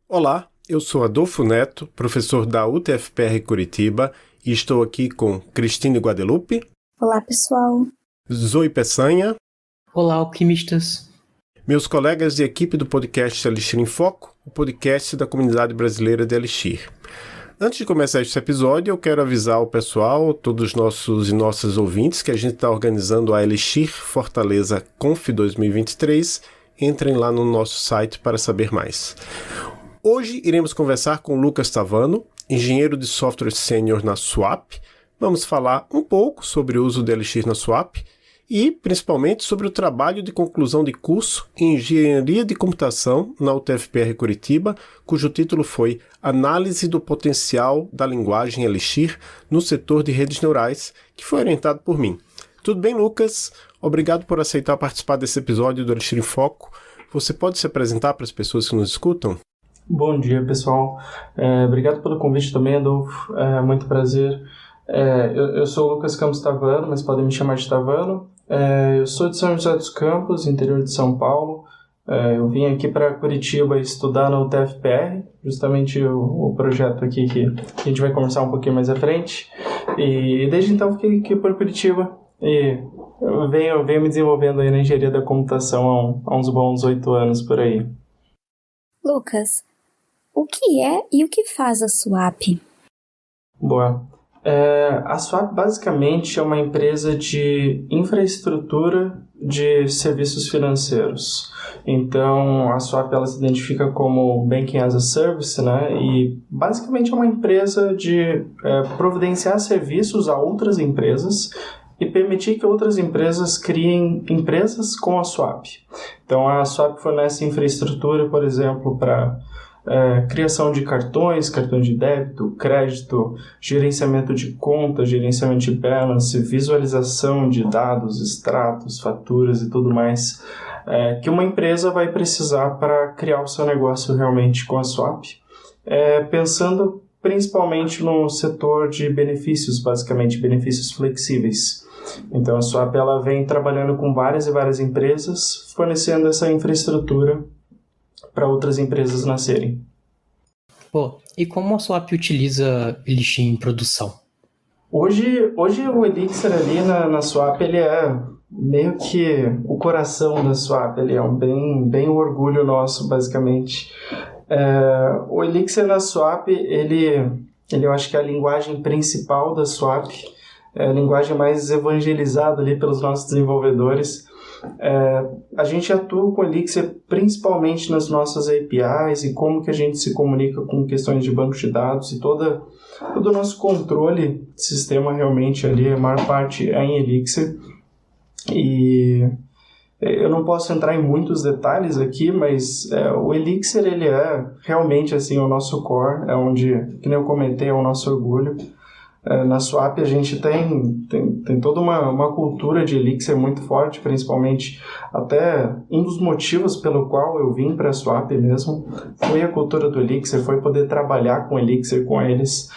Olá, eu sou Adolfo Neto, professor da UTFPR Curitiba e estou aqui com Cristine Guadalupe. Olá, pessoal. Zoe Peçanha. Olá, alquimistas. Meus colegas de equipe do podcast Elixir em Foco, o podcast da comunidade brasileira de Elixir. Antes de começar este episódio, eu quero avisar o pessoal, todos os nossos e nossas ouvintes, que a gente está organizando a Elixir Fortaleza Conf 2023. Entrem lá no nosso site para saber mais. Hoje iremos conversar com Lucas Tavano, engenheiro de software sênior na Swap. Vamos falar um pouco sobre o uso do Elixir na Swap e, principalmente, sobre o trabalho de conclusão de curso em Engenharia de Computação na UTFPR Curitiba, cujo título foi Análise do Potencial da Linguagem Elixir no Setor de Redes Neurais, que foi orientado por mim. Tudo bem, Lucas? Obrigado por aceitar participar desse episódio do Elixir em Foco. Você pode se apresentar para as pessoas que nos escutam? Bom dia, pessoal. Obrigado pelo convite também, Adolfo. Muito prazer. Eu sou o Lucas Campos Tavano, mas podem me chamar de Tavano. Eu sou de São José dos Campos, interior de São Paulo. Eu vim aqui para Curitiba estudar na UTFPR, justamente o projeto aqui que a gente vai conversar um pouquinho mais à frente. E desde então fiquei aqui por Curitiba e eu venho me desenvolvendo aí na engenharia da computação há uns bons 8 anos por aí. Lucas, o que é e o que faz a Swap? Boa. A Swap basicamente é uma empresa de infraestrutura de serviços financeiros. Então, a Swap ela se identifica como Banking as a Service, né? E basicamente é uma empresa de providenciar serviços a outras empresas e permitir que outras empresas criem empresas com a Swap. Então, a Swap fornece infraestrutura, por exemplo, para criação de cartões de débito, crédito, gerenciamento de contas, gerenciamento de balance, visualização de dados, extratos, faturas e tudo mais que uma empresa vai precisar para criar o seu negócio realmente com a Swap. Pensando principalmente no setor de benefícios, basicamente benefícios flexíveis. Então a Swap ela vem trabalhando com várias e várias empresas, fornecendo essa infraestrutura para outras empresas nascerem. Pô, e como a Swap utiliza Elixir em produção? Hoje o Elixir ali na Swap, ele é meio que o coração da Swap, ele é bem um orgulho nosso, basicamente. O Elixir na Swap, ele eu acho que é a linguagem principal da Swap, é a linguagem mais evangelizada ali pelos nossos desenvolvedores. A gente atua com o Elixir principalmente nas nossas APIs e como que a gente se comunica com questões de banco de dados e todo o nosso controle de sistema realmente ali, a maior parte é em Elixir. E eu não posso entrar em muitos detalhes aqui, mas o Elixir ele é realmente assim, o nosso core, é onde, que nem eu comentei, é o nosso orgulho. Na Swap a gente tem toda uma cultura de Elixir muito forte, principalmente até um dos motivos pelo qual eu vim para a Swap mesmo foi a cultura do Elixir, foi poder trabalhar com Elixir com eles.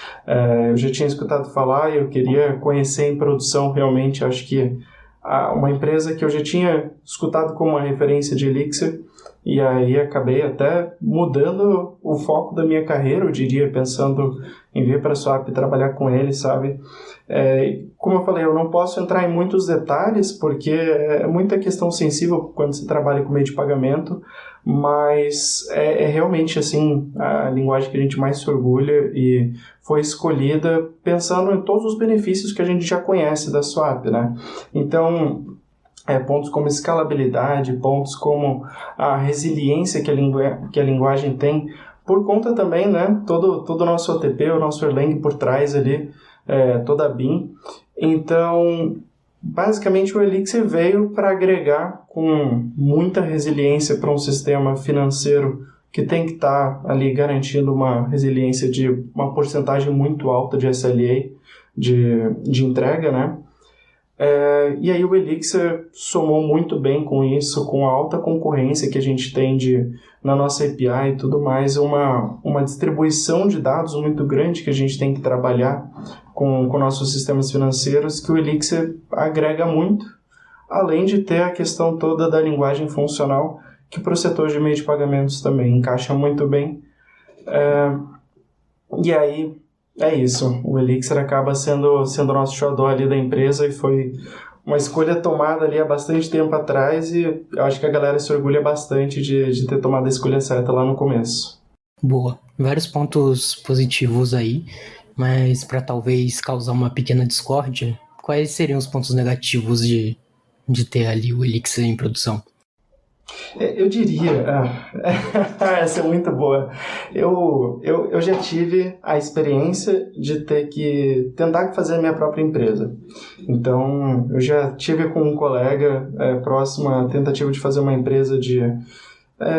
Eu já tinha escutado falar e eu queria conhecer em produção realmente, acho que uma empresa que eu já tinha escutado como uma referência de Elixir, e aí acabei até mudando o foco da minha carreira, eu diria, pensando em vir para a Swap e trabalhar com ele, sabe? Como eu falei, eu não posso entrar em muitos detalhes, porque é muita questão sensível quando se trabalha com meio de pagamento, mas é realmente assim, a linguagem que a gente mais se orgulha e foi escolhida pensando em todos os benefícios que a gente já conhece da Swap, né? Então, pontos como escalabilidade, pontos como a resiliência que a linguagem tem, por conta também, né, todo o nosso OTP, o nosso Erlang por trás ali, toda a BIM. Então, basicamente o Elixir veio para agregar com muita resiliência para um sistema financeiro que tem que estar ali garantindo uma resiliência de uma porcentagem muito alta de SLA, de entrega, né? E aí o Elixir somou muito bem com isso, com a alta concorrência que a gente tem na nossa API e tudo mais, uma distribuição de dados muito grande que a gente tem que trabalhar com nossos sistemas financeiros, que o Elixir agrega muito, além de ter a questão toda da linguagem funcional, que para o setor de meio de pagamentos também encaixa muito bem. E aí, é isso. O Elixir acaba sendo o nosso xodó ali da empresa e foi uma escolha tomada ali há bastante tempo atrás e eu acho que a galera se orgulha bastante de ter tomado a escolha certa lá no começo. Boa. Vários pontos positivos aí, mas para talvez causar uma pequena discórdia, quais seriam os pontos negativos de ter ali o Elixir em produção? Eu diria, essa é muito boa. Eu já tive a experiência de ter que tentar fazer a minha própria empresa. Então, eu já tive com um colega próximo a tentativa de fazer uma empresa de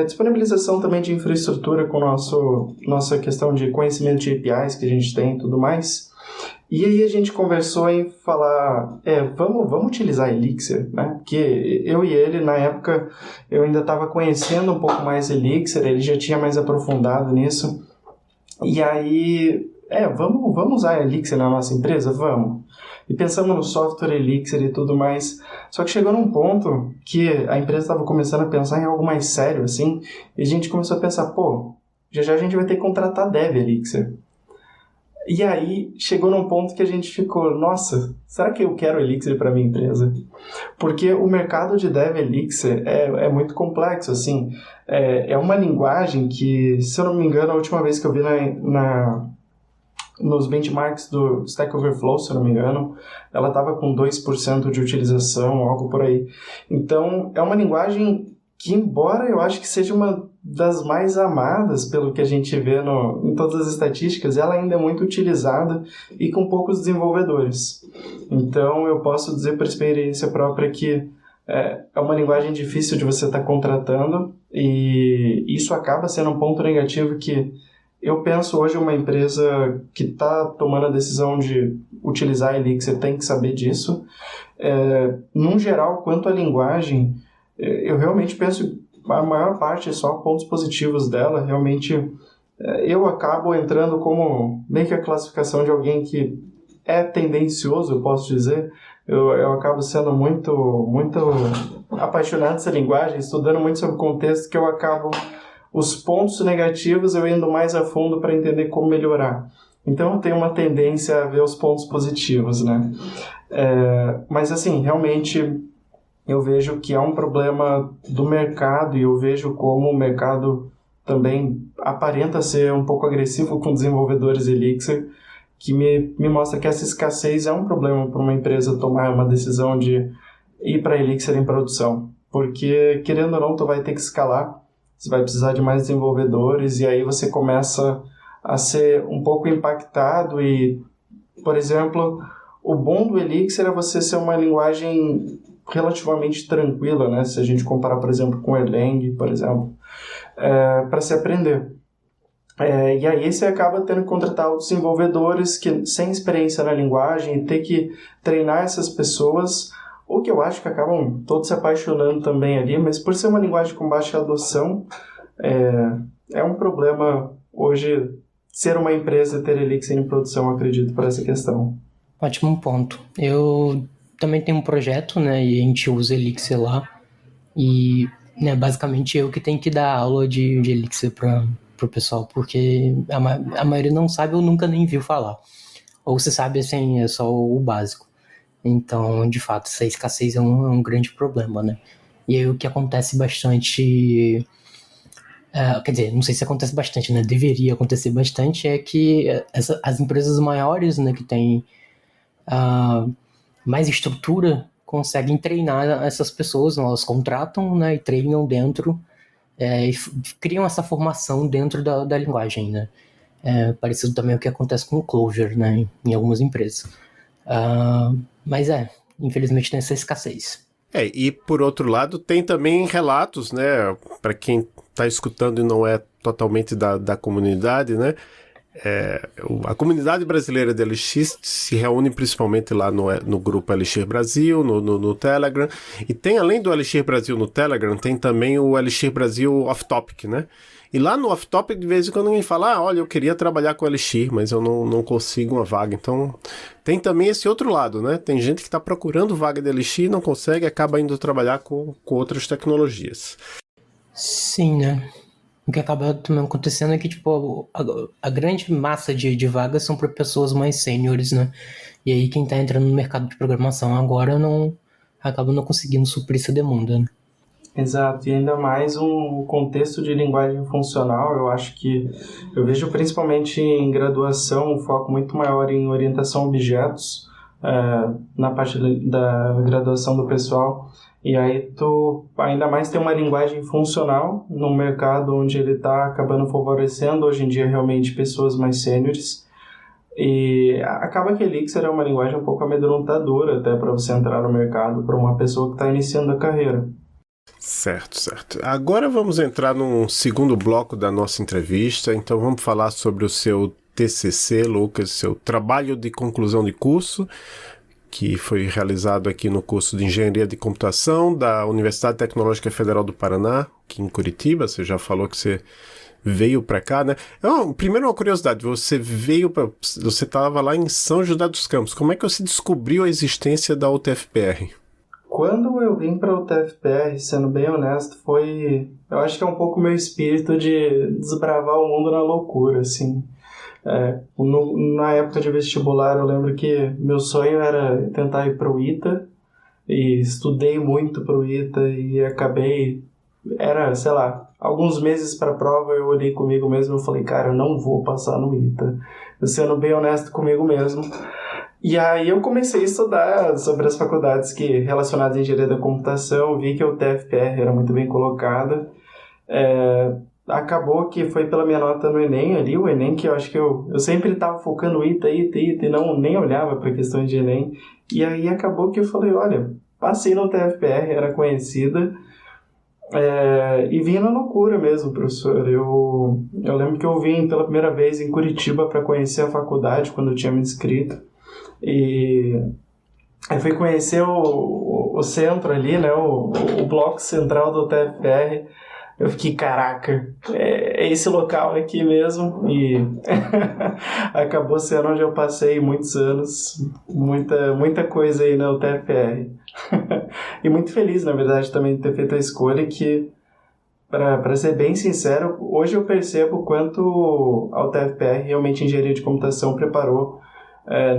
disponibilização também de infraestrutura com nossa questão de conhecimento de APIs que a gente tem e tudo mais. E aí a gente conversou em falar, vamos utilizar Elixir, né? Porque eu e ele, na época, eu ainda estava conhecendo um pouco mais Elixir, ele já tinha mais aprofundado nisso. E aí, vamos usar Elixir na nossa empresa? Vamos. E pensamos no software Elixir e tudo mais. Só que chegou num ponto que a empresa estava começando a pensar em algo mais sério, assim, e a gente começou a pensar, já a gente vai ter que contratar dev Elixir. E aí, chegou num ponto que a gente ficou, nossa, será que eu quero Elixir para minha empresa? Porque o mercado de Dev Elixir é muito complexo, assim. É uma linguagem que, se eu não me engano, a última vez que eu vi nos benchmarks do Stack Overflow, se eu não me engano, ela estava com 2% de utilização, algo por aí. Então, é uma linguagem que, embora eu acho que seja uma das mais amadas pelo que a gente vê em todas as estatísticas, ela ainda é muito utilizada e com poucos desenvolvedores. Então, eu posso dizer por experiência própria que é uma linguagem difícil de você estar contratando e isso acaba sendo um ponto negativo que eu penso hoje uma empresa que está tomando a decisão de utilizar a Elixir tem que saber disso. Num geral, quanto à linguagem, eu realmente penso a maior parte é só pontos positivos dela. Realmente, eu acabo entrando como meio que a classificação de alguém que é tendencioso, eu posso dizer. Eu acabo sendo muito, muito apaixonado dessa linguagem, estudando muito sobre o contexto, que eu acabo... Os pontos negativos eu indo mais a fundo para entender como melhorar. Então, eu tenho uma tendência a ver os pontos positivos, né? Mas, assim, realmente... eu vejo que é um problema do mercado e eu vejo como o mercado também aparenta ser um pouco agressivo com desenvolvedores Elixir, que me mostra que essa escassez é um problema para uma empresa tomar uma decisão de ir para Elixir em produção. Porque, querendo ou não, tu vai ter que escalar, você vai precisar de mais desenvolvedores e aí você começa a ser um pouco impactado e, por exemplo, o bom do Elixir é você ser uma linguagem relativamente tranquila, né? Se a gente comparar, por exemplo, com Erlang, por exemplo, para se aprender. E aí você acaba tendo que contratar os desenvolvedores que, sem experiência na linguagem e ter que treinar essas pessoas, ou que eu acho que acabam todos se apaixonando também ali, mas por ser uma linguagem com baixa adoção, é um problema hoje ser uma empresa e ter Elixir em produção, acredito, por essa questão. Ótimo ponto. Eu também tenho um projeto, né, e a gente usa Elixir lá, e né, basicamente eu que tenho que dar aula de Elixir pro pessoal, porque a maioria não sabe ou nunca nem viu falar. Ou se sabe, assim, é só o básico. Então, de fato, essa escassez é um grande problema, né? E aí o que acontece bastante... quer dizer, não sei se acontece bastante, né? Deveria acontecer bastante, é que as empresas maiores, né, que têm mais estrutura, conseguem treinar essas pessoas, elas contratam, né, e treinam dentro, e criam essa formação dentro da linguagem, né? Parecido também o que acontece com o Clojure, né, em algumas empresas. Mas infelizmente tem essa escassez. E por outro lado, tem também relatos, né, para quem está escutando e não é totalmente da comunidade, né, a comunidade brasileira de Elixir se reúne principalmente lá no grupo Elixir Brasil, no Telegram, e tem, além do Elixir Brasil no Telegram, tem também o Elixir Brasil Off Topic, né? E lá no Off Topic, de vez em quando alguém fala, olha, eu queria trabalhar com Elixir, mas eu não consigo uma vaga. Então, tem também esse outro lado, né? Tem gente que está procurando vaga de Elixir, não consegue, acaba indo trabalhar com outras tecnologias. Sim, né? O que acaba também acontecendo é que, tipo, a grande massa de vagas são para pessoas mais sêniores, né? E aí quem tá entrando no mercado de programação agora acaba não conseguindo suprir essa demanda, né? Exato, e ainda mais um contexto de linguagem funcional, eu vejo principalmente em graduação um foco muito maior em orientação a objetos, na parte da graduação do pessoal, e aí tu ainda mais tem uma linguagem funcional num mercado onde ele está acabando favorecendo hoje em dia realmente pessoas mais sêniores, e acaba que Elixir é uma linguagem um pouco amedrontadora até para você entrar no mercado, para uma pessoa que está iniciando a carreira. Certo, certo. Agora vamos entrar num segundo bloco da nossa entrevista, então vamos falar sobre o seu TCC, Lucas, seu trabalho de conclusão de curso, que foi realizado aqui no curso de Engenharia de Computação da Universidade Tecnológica Federal do Paraná, aqui em Curitiba. Você já falou que você veio para cá, né? Primeiro uma curiosidade, você estava lá em São José dos Campos. Como é que você descobriu a existência da UTFPR? Quando eu vim para o TFPR, sendo bem honesto, eu acho que é um pouco meu espírito de desbravar o mundo na loucura, assim. Na época de vestibular, eu lembro que meu sonho era tentar ir para o ITA, e estudei muito para o ITA e acabei, sei lá, alguns meses para a prova, eu olhei comigo mesmo e falei, cara, eu não vou passar no ITA. Eu sendo bem honesto comigo mesmo. E aí eu comecei a estudar sobre as faculdades relacionadas à engenharia da computação, vi que o TFPR era muito bem colocada. Acabou que foi pela minha nota no Enem ali, o Enem que eu acho que eu sempre estava focando ITA, e nem olhava para questões de Enem. E aí acabou que eu falei, olha, passei no TFPR, era conhecida, e vim na loucura mesmo, professor. Eu lembro que eu vim pela primeira vez em Curitiba para conhecer a faculdade quando eu tinha me inscrito. E aí fui conhecer o centro ali, né, o bloco central do TFR. Eu fiquei, caraca, é esse local aqui mesmo. E acabou sendo onde eu passei muitos anos, muita coisa aí na UTFR. E muito feliz, na verdade, também de ter feito a escolha que, para ser bem sincero, hoje eu percebo o quanto a UTFPR, realmente Engenharia de Computação, preparou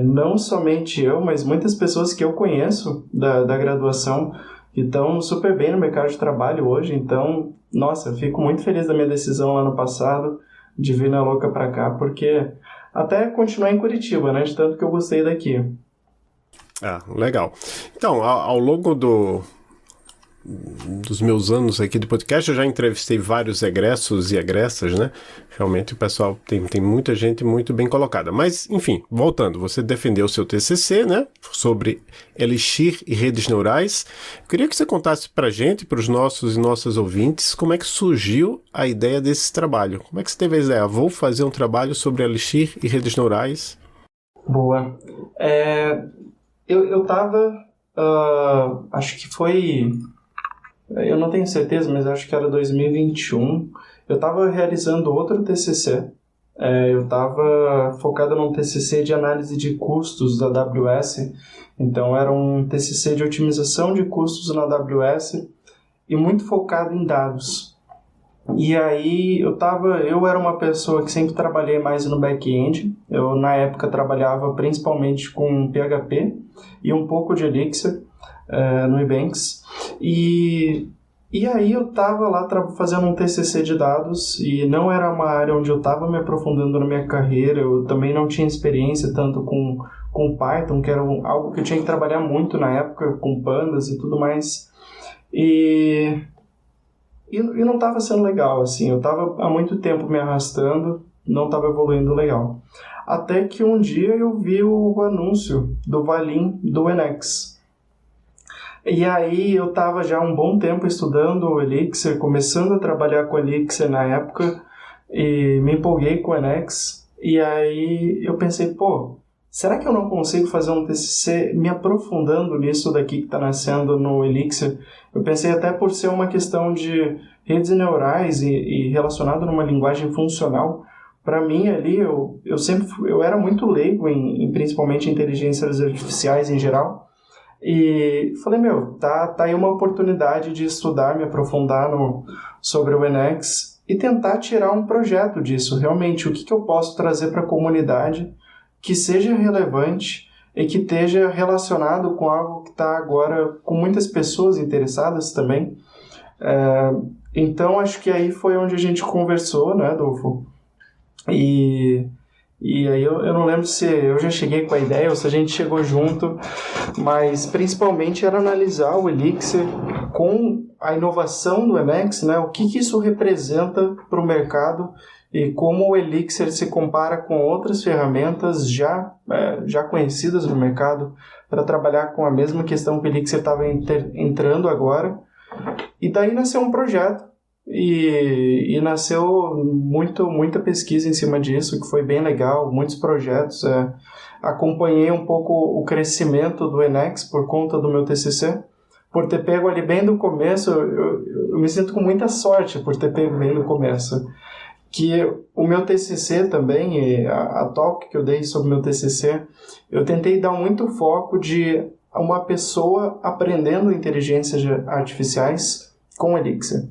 não somente eu, mas muitas pessoas que eu conheço da graduação que estão super bem no mercado de trabalho hoje. Então, nossa, eu fico muito feliz da minha decisão lá no passado de vir na louca para cá, porque até continuar em Curitiba, né, de tanto que eu gostei daqui. Legal. Então, ao longo dos meus anos aqui de podcast, eu já entrevistei vários egressos e egressas, né? Realmente o pessoal tem muita gente muito bem colocada. Mas, enfim, voltando, você defendeu o seu TCC, né? Sobre Elixir e redes neurais. Eu queria que você contasse pra gente, para os nossos e nossas ouvintes, como é que surgiu a ideia desse trabalho. Como é que você teve a ideia? Vou fazer um trabalho sobre Elixir e redes neurais. Boa. Eu tava, acho que foi... Eu não tenho certeza, mas acho que era 2021. Eu estava realizando outro TCC. Eu estava focado num TCC de análise de custos da AWS. Então, era um TCC de otimização de custos na AWS e muito focado em dados. E aí, eu era uma pessoa que sempre trabalhei mais no back-end. Eu, na época, trabalhava principalmente com PHP e um pouco de Elixir no Ebanks. E aí eu estava lá fazendo um TCC de dados e não era uma área onde eu estava me aprofundando na minha carreira. Eu também não tinha experiência tanto com Python, que era algo que eu tinha que trabalhar muito na época, com pandas e tudo mais. E não estava sendo legal, assim. Eu estava há muito tempo me arrastando, não estava evoluindo legal. Até que um dia eu vi o anúncio do Valim do Enex. E aí eu estava já há um bom tempo estudando o Elixir, começando a trabalhar com Elixir na época, e me empolguei com o Enex. E aí eu pensei, será que eu não consigo fazer um TCC me aprofundando nisso daqui que está nascendo no Elixir? Eu pensei até por ser uma questão de redes neurais e relacionado numa linguagem funcional. Para mim ali, eu era muito leigo em principalmente inteligências artificiais em geral. E falei, tá aí uma oportunidade de estudar, me aprofundar sobre o Enex. e tentar tirar um projeto disso. Realmente, o que eu posso trazer para a comunidade que seja relevante e que esteja relacionado com algo que está agora com muitas pessoas interessadas também. Então, acho que aí foi onde a gente conversou, né, Adolfo? E aí eu não lembro se eu já cheguei com a ideia ou se a gente chegou junto, mas principalmente era analisar o Elixir com a inovação do Emacs, né? O que isso representa para o mercado e como o Elixir se compara com outras ferramentas já conhecidas no mercado para trabalhar com a mesma questão que o Elixir estava entrando agora. E daí nasceu um projeto e nasceu muita pesquisa em cima disso, que foi bem legal, muitos projetos. Acompanhei um pouco o crescimento do Emacs por conta do meu TCC, por ter pego ali bem do começo. Eu me sinto com muita sorte por ter pego bem do começo. Que o meu TCC também, e a talk que eu dei sobre o meu TCC, eu tentei dar muito foco de uma pessoa aprendendo inteligências artificiais com Elixir.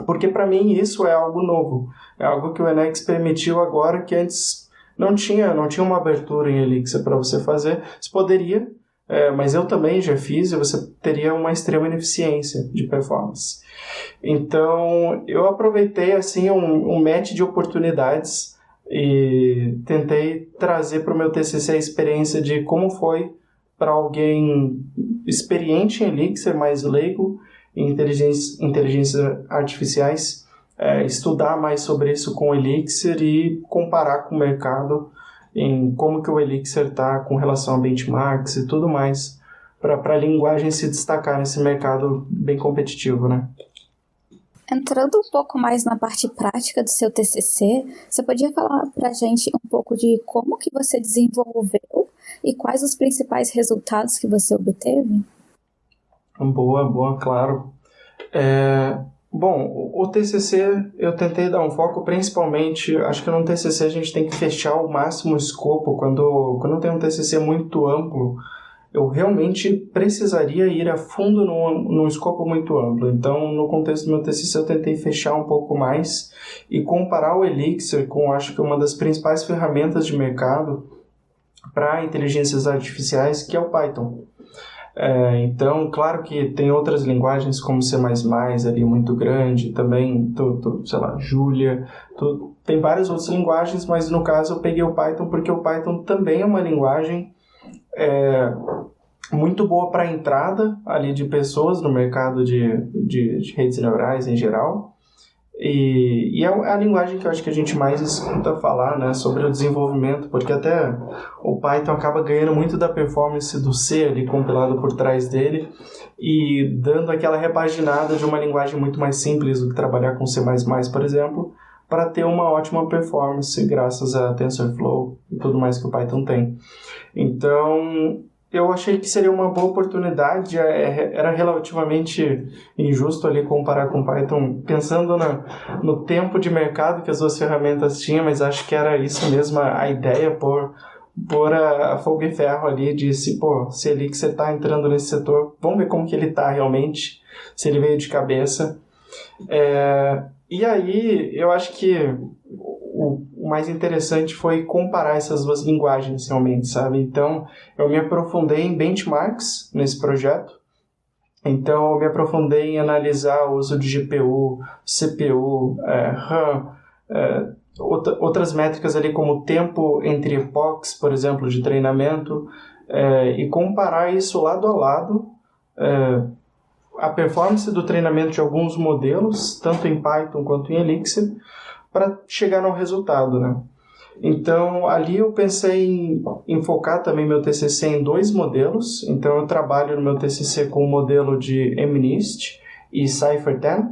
Porque para mim isso é algo novo, é algo que o Emacs permitiu agora, que antes não tinha uma abertura em Elixir para você fazer. Você poderia, mas eu também já fiz, e você teria uma extrema ineficiência de performance. Então eu aproveitei assim um match de oportunidades e tentei trazer para o meu TCC a experiência de como foi para alguém experiente em Elixir, mais leigo em inteligências artificiais, estudar mais sobre isso com o Elixir e comparar com o mercado em como que o Elixir está com relação a benchmarks e tudo mais, para a linguagem se destacar nesse mercado bem competitivo, né? Entrando um pouco mais na parte prática do seu TCC, você podia falar para a gente um pouco de como que você desenvolveu e quais os principais resultados que você obteve? Boa, claro. Bom, o TCC eu tentei dar um foco principalmente, acho que no TCC a gente tem que fechar ao máximo o escopo. Quando tem um TCC muito amplo, eu realmente precisaria ir a fundo num escopo muito amplo. Então, no contexto do meu TCC, eu tentei fechar um pouco mais e comparar o Elixir com, acho que uma das principais ferramentas de mercado para inteligências artificiais, que é o Python. Então, claro que tem outras linguagens como C++ ali muito grande, também, sei lá, Julia, tem várias outras linguagens, mas no caso eu peguei o Python porque o Python também é uma linguagem muito boa para a entrada ali de pessoas no mercado de redes neurais em geral. E é a linguagem que eu acho que a gente mais escuta falar, né, sobre o desenvolvimento, porque até o Python acaba ganhando muito da performance do C ali compilado por trás dele e dando aquela repaginada de uma linguagem muito mais simples do que trabalhar com C++, por exemplo, para ter uma ótima performance graças a TensorFlow e tudo mais que o Python tem. Então, eu achei que seria uma boa oportunidade, era relativamente injusto ali comparar com Python, pensando no tempo de mercado que as duas ferramentas tinham, mas acho que era isso mesmo a ideia, pôr a fogo e ferro ali, de se Elixir está entrando nesse setor, vamos ver como que ele está realmente, se ele veio de cabeça. E aí, eu acho que o mais interessante foi comparar essas duas linguagens realmente, sabe? Então, eu me aprofundei em benchmarks nesse projeto. Então, eu me aprofundei em analisar o uso de GPU, CPU, RAM, outras métricas ali como tempo entre epochs, por exemplo, de treinamento, e comparar isso lado a lado, a performance do treinamento de alguns modelos, tanto em Python quanto em Elixir, para chegar no resultado, né? Então, ali eu pensei em focar também meu TCC em 2 modelos. Então, eu trabalho no meu TCC com o modelo de MNIST e Cypher-10.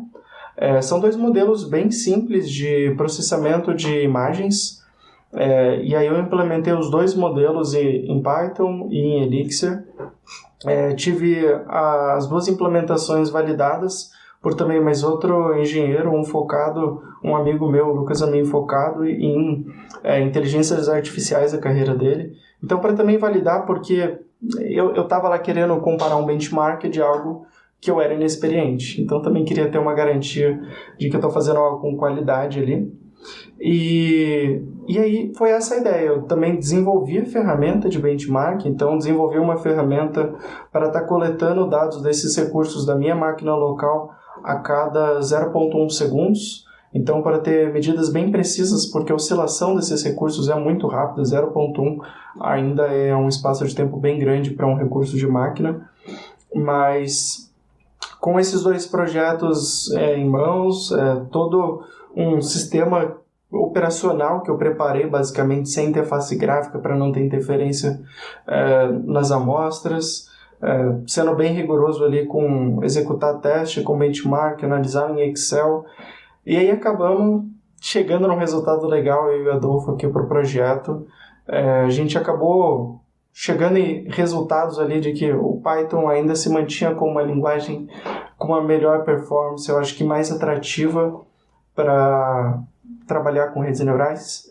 São 2 modelos bem simples de processamento de imagens. E aí eu implementei os 2 modelos em Python e em Elixir. Tive as 2 implementações validadas por também mais outro engenheiro, um amigo meu, Lucas Amin, focado em inteligências artificiais, a carreira dele. Então, para também validar, porque eu estava lá querendo comparar um benchmark de algo que eu era inexperiente. Então também queria ter uma garantia de que eu estou fazendo algo com qualidade ali. E aí foi essa a ideia. Eu também desenvolvi a ferramenta de benchmark, então desenvolvi uma ferramenta para estar coletando dados desses recursos da minha máquina local a cada 0,1 segundos. Então, para ter medidas bem precisas, porque a oscilação desses recursos é muito rápida, 0,1 ainda é um espaço de tempo bem grande para um recurso de máquina, mas com esses dois projetos em mãos, todo um sistema operacional que eu preparei basicamente sem interface gráfica para não ter interferência nas amostras, sendo bem rigoroso ali com executar teste, com benchmark, analisar em Excel. E aí acabamos chegando num resultado legal, eu e o Adolfo aqui para o projeto. A gente acabou chegando em resultados ali de que o Python ainda se mantinha como uma linguagem com uma melhor performance, eu acho que mais atrativa para trabalhar com redes neurais.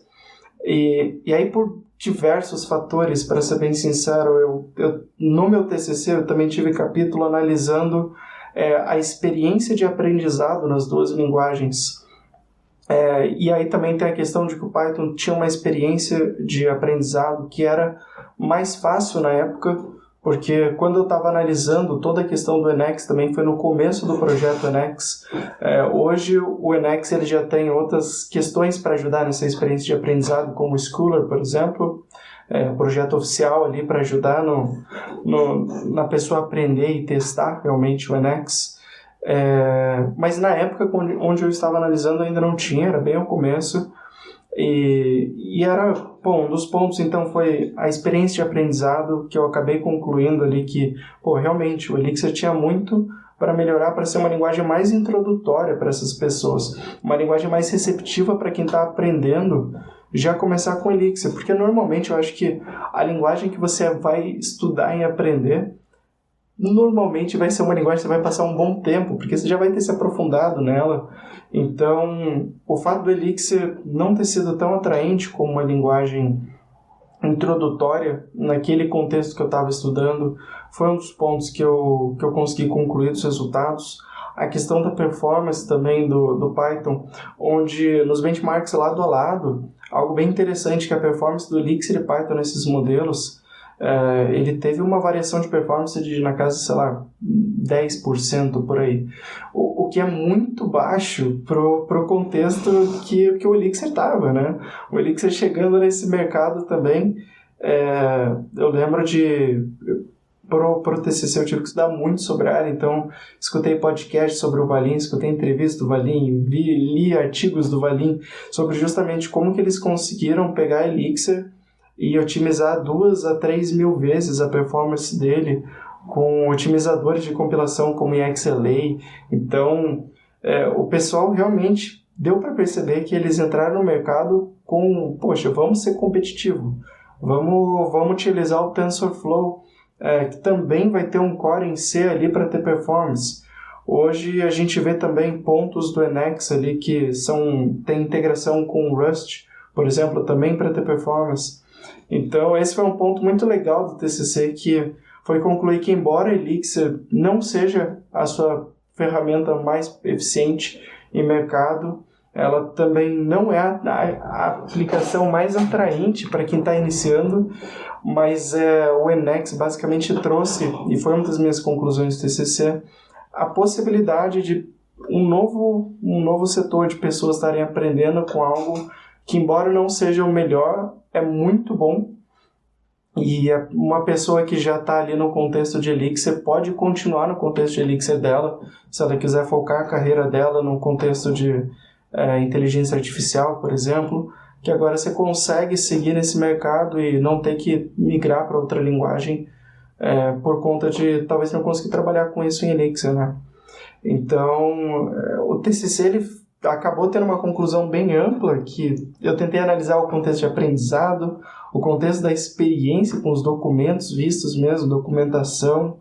E aí por diversos fatores, para ser bem sincero, eu no meu TCC eu também tive capítulo analisando a experiência de aprendizado nas duas linguagens. E aí também tem a questão de que o Python tinha uma experiência de aprendizado que era mais fácil na época, porque quando eu estava analisando toda a questão do Emacs, também foi no começo do projeto Emacs. Hoje o Emacs ele já tem outras questões para ajudar nessa experiência de aprendizado, como o Scholar, por exemplo, projeto oficial ali para ajudar na pessoa aprender e testar realmente o Emacs. Mas na época onde eu estava analisando ainda não tinha, era bem ao começo. E era, bom, um dos pontos então foi a experiência de aprendizado, que eu acabei concluindo ali que, realmente o Elixir tinha muito para melhorar, para ser uma linguagem mais introdutória para essas pessoas, uma linguagem mais receptiva para quem está aprendendo, já começar com Elixir, porque normalmente eu acho que a linguagem que você vai estudar e aprender normalmente vai ser uma linguagem que você vai passar um bom tempo, porque você já vai ter se aprofundado nela. Então, o fato do Elixir não ter sido tão atraente como uma linguagem introdutória naquele contexto que eu estava estudando foi um dos pontos que eu consegui concluir dos resultados. A questão da performance também do Python, onde nos benchmarks lado a lado, algo bem interessante que a performance do Elixir e Python nesses modelos, ele teve uma variação de performance na casa, sei lá, 10% por aí. O que é muito baixo pro contexto que o Elixir estava, né? O Elixir chegando nesse mercado também, eu lembro de... Pro TCC eu tive que estudar muito sobre a área, então escutei podcast sobre o Valim, escutei entrevista do Valim, li artigos do Valim sobre justamente como que eles conseguiram pegar Elixir e otimizar 2 a 3 mil vezes a performance dele com otimizadores de compilação como XLA. Então, o pessoal realmente deu para perceber que eles entraram no mercado com, vamos ser competitivo, vamos utilizar o TensorFlow, que também vai ter um core em C ali para ter performance. Hoje a gente vê também pontos do Emacs ali que tem integração com o Rust, por exemplo, também para ter performance. Então esse foi um ponto muito legal do TCC, que foi concluir que embora Elixir não seja a sua ferramenta mais eficiente em mercado, ela também não é a aplicação mais atraente para quem está iniciando, mas o Emacs basicamente trouxe, e foi uma das minhas conclusões do TCC, a possibilidade de um novo setor de pessoas estarem aprendendo com algo que, embora não seja o melhor, é muito bom. E uma pessoa que já está ali no contexto de Elixir pode continuar no contexto de Elixir dela, se ela quiser focar a carreira dela no contexto de inteligência artificial, por exemplo, que agora você consegue seguir nesse mercado e não ter que migrar para outra linguagem por conta de talvez não conseguir trabalhar com isso em Elixir, né? Então, o TCC ele acabou tendo uma conclusão bem ampla, que eu tentei analisar o contexto de aprendizado, o contexto da experiência com os documentos vistos mesmo, documentação,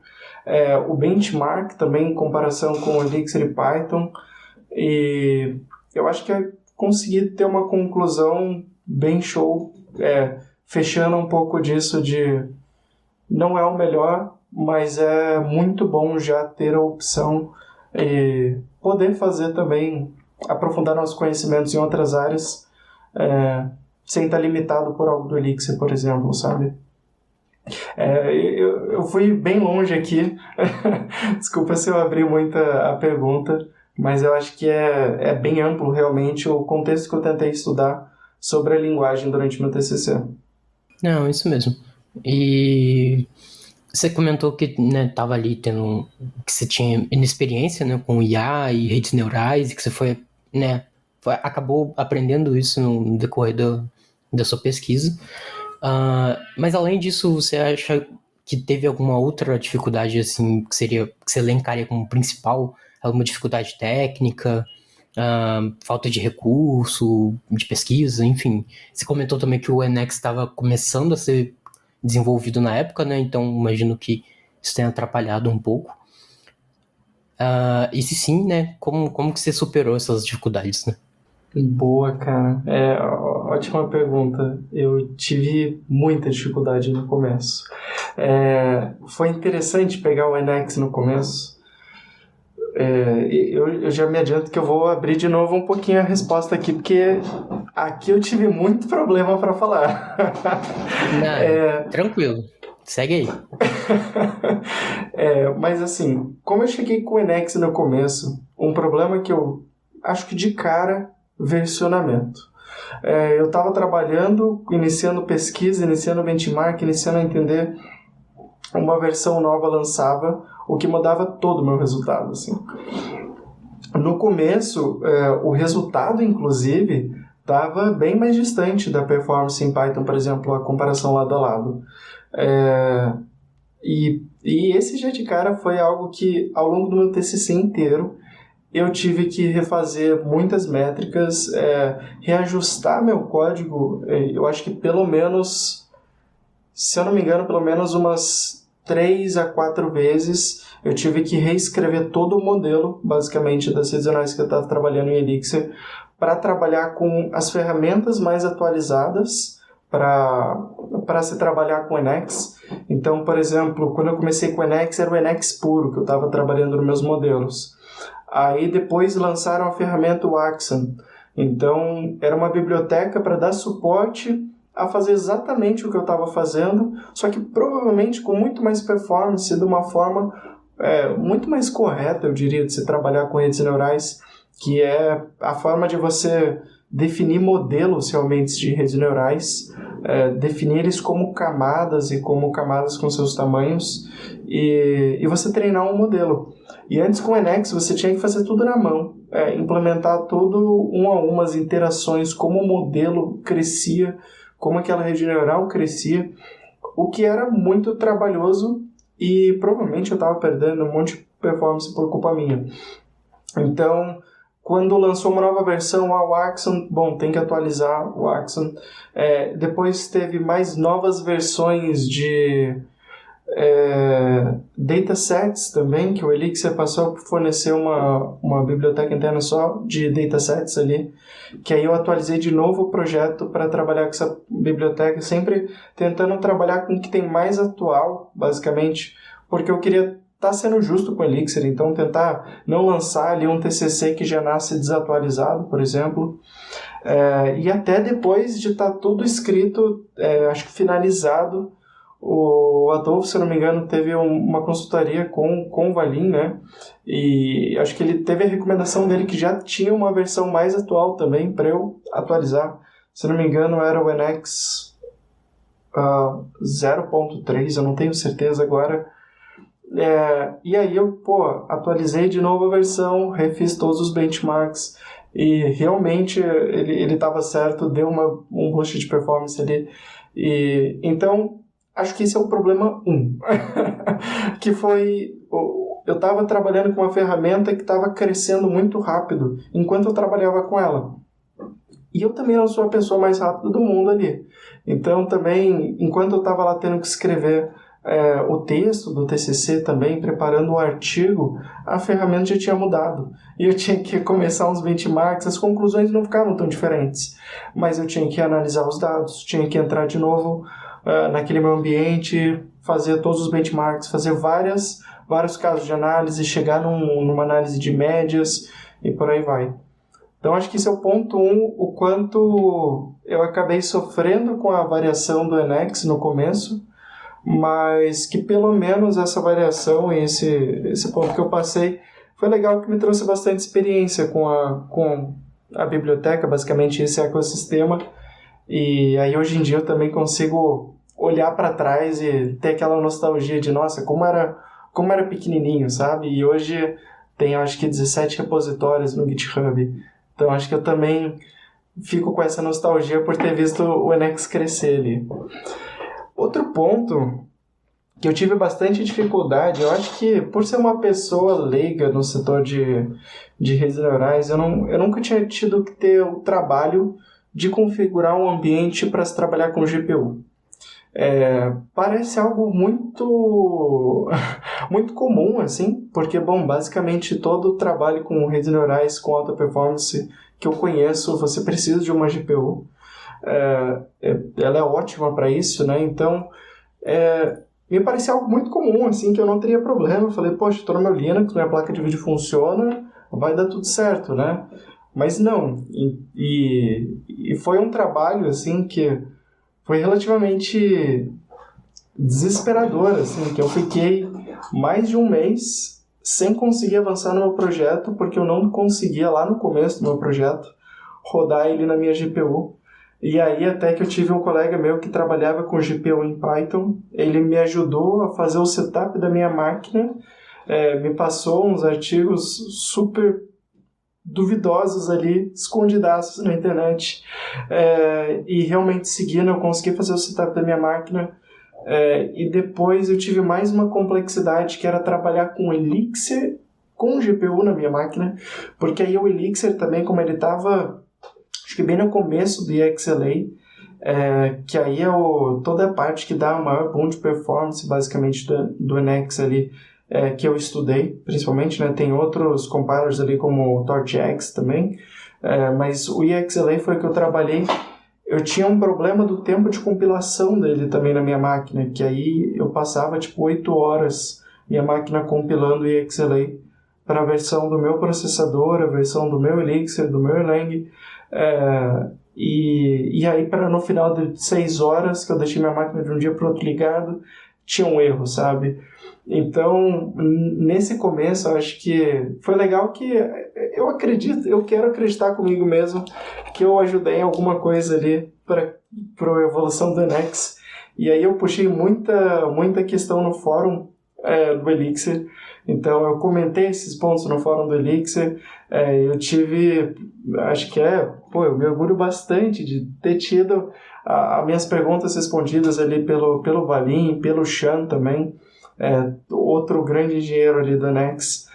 o benchmark também em comparação com o Elixir e Python, e eu acho que consegui ter uma conclusão bem show, fechando um pouco disso de não é o melhor, mas é muito bom já ter a opção e poder fazer também, aprofundar nossos conhecimentos em outras áreas, sem estar limitado por algo do Elixir, por exemplo, sabe? Eu fui bem longe aqui, desculpa se eu abri muito a pergunta, mas eu acho que é bem amplo realmente o contexto que eu tentei estudar sobre a linguagem durante meu TCC. Não, isso mesmo. E você comentou que, né, tava ali que você tinha inexperiência, né, com IA e redes neurais, e que você foi, né, acabou aprendendo isso no decorrer da sua pesquisa. Mas além disso, você acha que teve alguma outra dificuldade, assim, que você elencaria como principal? Alguma dificuldade técnica, falta de recurso, de pesquisa, enfim. Você comentou também que o NX estava começando a ser desenvolvido na época, né? Então imagino que isso tenha atrapalhado um pouco. E se sim, né? Como que você superou essas dificuldades, né? Boa, cara. Ótima pergunta. Eu tive muita dificuldade no começo. Foi interessante pegar o NX no começo. Eu já me adianto que eu vou abrir de novo um pouquinho a resposta aqui, porque aqui eu tive muito problema para falar. Não, tranquilo. Segue aí. Mas assim, como eu cheguei com o NX no começo, um problema que eu acho que de cara, versionamento. Eu estava trabalhando, iniciando pesquisa, iniciando benchmark, iniciando a entender, uma versão nova lançava, o que mudava todo o meu resultado. Assim. No começo, o resultado, inclusive, estava bem mais distante da performance em Python, por exemplo, a comparação lado a lado. E esse já de cara foi algo que, ao longo do meu TCC inteiro, eu tive que refazer muitas métricas, reajustar meu código, eu acho que pelo menos, se eu não me engano, pelo menos umas 3 a 4 vezes eu tive que reescrever todo o modelo, basicamente, das redes neurais que eu estava trabalhando em Elixir, para trabalhar com as ferramentas mais atualizadas para se trabalhar com o NX. Então, por exemplo, quando eu comecei com o NX, era o NX puro que eu estava trabalhando nos meus modelos. Aí depois lançaram a ferramenta Waxen. Então, era uma biblioteca para dar suporte a fazer exatamente o que eu estava fazendo, só que provavelmente com muito mais performance, de uma forma muito mais correta, eu diria, de se trabalhar com redes neurais, que é a forma de você definir modelos realmente de redes neurais, definir eles como camadas e como camadas com seus tamanhos, e você treinar um modelo. E antes com o NX você tinha que fazer tudo na mão, implementar tudo a uma, as interações, como o modelo crescia, como aquela rede neural crescia, o que era muito trabalhoso e provavelmente eu estava perdendo um monte de performance por culpa minha. Então, quando lançou uma nova versão, o Waxen, tem que atualizar o Waxen. Depois teve mais novas versões de datasets também, que o Elixir passou a fornecer uma biblioteca interna só de datasets ali, que aí eu atualizei de novo o projeto para trabalhar com essa biblioteca, sempre tentando trabalhar com o que tem mais atual, basicamente, porque eu queria estar sendo justo com o Elixir, então tentar não lançar ali um TCC que já nasce desatualizado, por exemplo, e até depois de estar tudo escrito, acho que finalizado. O Adolfo, se eu não me engano, teve uma consultoria com o Valim, né? E acho que ele teve a recomendação dele que já tinha uma versão mais atual também para eu atualizar. Se eu não me engano, era o NX 0.3, eu não tenho certeza agora. E aí eu, atualizei de novo a versão, refiz todos os benchmarks e realmente ele estava certo, deu um boost de performance ali. Então, acho que esse é o problema 1, que foi, eu estava trabalhando com uma ferramenta que estava crescendo muito rápido, enquanto eu trabalhava com ela. E eu também não sou a pessoa mais rápida do mundo ali. Então, também, enquanto eu estava lá tendo que escrever o texto do TCC também, preparando o artigo, a ferramenta já tinha mudado. E eu tinha que começar uns benchmarks, as conclusões não ficavam tão diferentes. Mas eu tinha que analisar os dados, tinha que entrar de novo naquele meu ambiente, fazer todos os benchmarks, fazer vários casos de análise, chegar numa análise de médias e por aí vai. Então, acho que esse é o ponto 1, o quanto eu acabei sofrendo com a variação do NX no começo, mas que pelo menos essa variação e esse ponto que eu passei foi legal, que me trouxe bastante experiência com a biblioteca, basicamente esse ecossistema, e aí hoje em dia eu também consigo olhar para trás e ter aquela nostalgia de, nossa, como era pequenininho, sabe? E hoje tem, acho que 17 repositórios no GitHub. Então, acho que eu também fico com essa nostalgia por ter visto o NX crescer ali. Outro ponto que eu tive bastante dificuldade, eu acho que por ser uma pessoa leiga no setor de redes neurais, eu nunca tinha tido que ter o trabalho de configurar um ambiente para se trabalhar com GPU. Parece algo muito muito comum, assim, porque, bom, basicamente todo o trabalho com redes neurais com alta performance que eu conheço, você precisa de uma GPU. Ela é ótima para isso, né? Então, me parecia algo muito comum, assim, que eu não teria problema. Eu falei, poxa, estou no meu Linux, minha placa de vídeo funciona, vai dar tudo certo, né? Mas não. E foi um trabalho, assim, que foi relativamente desesperador, assim, que eu fiquei mais de um mês sem conseguir avançar no meu projeto, porque eu não conseguia, lá no começo do meu projeto, rodar ele na minha GPU. E aí até que eu tive um colega meu que trabalhava com GPU em Python, ele me ajudou a fazer o setup da minha máquina, me passou uns artigos super duvidosos ali, escondidaços na internet, e realmente seguindo eu consegui fazer o setup da minha máquina, e depois eu tive mais uma complexidade, que era trabalhar com Elixir com GPU na minha máquina, porque aí o Elixir também, como ele estava, acho que bem no começo do EXLA, que aí é toda a parte que dá o maior boom de performance, basicamente, do NX ali, que eu estudei, principalmente, né? Tem outros compilers ali, como o TorchX também, mas o EXLA foi o que eu trabalhei. Eu tinha um problema do tempo de compilação dele também na minha máquina, que aí eu passava, 8 horas minha máquina compilando o EXLA para a versão do meu processador, a versão do meu Elixir, do meu Erlang, e aí no final de 6 horas, que eu deixei minha máquina de um dia para o outro ligado, tinha um erro, sabe? Então, nesse começo, eu acho que foi legal, que eu quero acreditar comigo mesmo que eu ajudei em alguma coisa ali para a evolução do NX. E aí eu puxei muita questão no fórum do Elixir. Então, eu comentei esses pontos no fórum do Elixir. Eu tive, acho que eu me orgulho bastante de ter tido as minhas perguntas respondidas ali pelo Valim, pelo Chan também, outro grande engenheiro ali do NX.